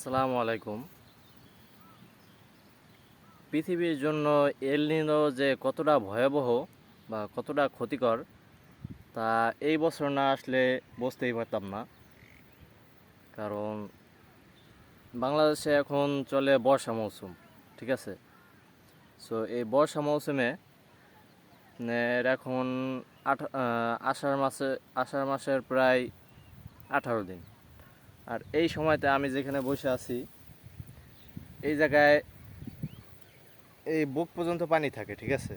আসসালামু আলাইকুম। পৃথিবীর জন্য এল নিনো যে কতটা ভয়াবহ বা কতটা ক্ষতিকর তা এই বছর না আসলে বুঝতেই পারতাম না। কারণ বাংলাদেশে এখন চলে বর্ষা মৌসুম, ঠিক আছে? সো এই বর্ষা মৌসুমে এখন আষাঢ় মাসের প্রায় 18 দিন। আর এই সময়তে আমি যেখানে বসে আছি এই জায়গায় এই বুক পর্যন্ত পানি থাকে, ঠিক আছে?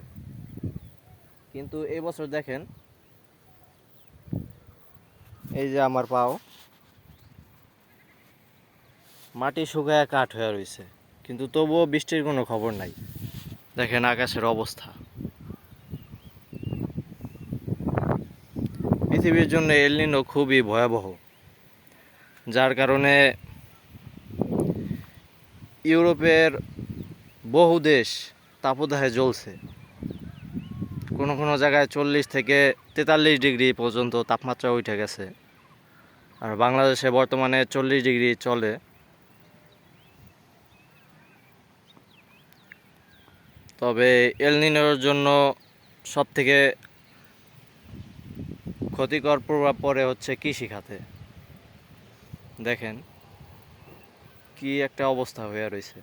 কিন্তু এই বছর দেখেন, এই যে আমার পাও মাটি শুকায় কাঠ হয়ে রয়েছে, কিন্তু তবুও বৃষ্টির কোনো খবর নাই। দেখেন আকাশের অবস্থা। পৃথিবীর জন্য এল নিনো খুবই ভয়াবহ, যার কারণে ইউরোপের বহু দেশ তাপদাহে জ্বলছে। কোনো কোনো জায়গায় 40 থেকে 43 ডিগ্রি পর্যন্ত তাপমাত্রা উঠে গেছে। আর বাংলাদেশে বর্তমানে 40 ডিগ্রি চলে। তবে এল নিনোর জন্য সবথেকে ক্ষতিকর প্রভাব পড়ে হচ্ছে কৃষিখাতে। দেখেন কি একটা অবস্থা হয়ে রয়েছে।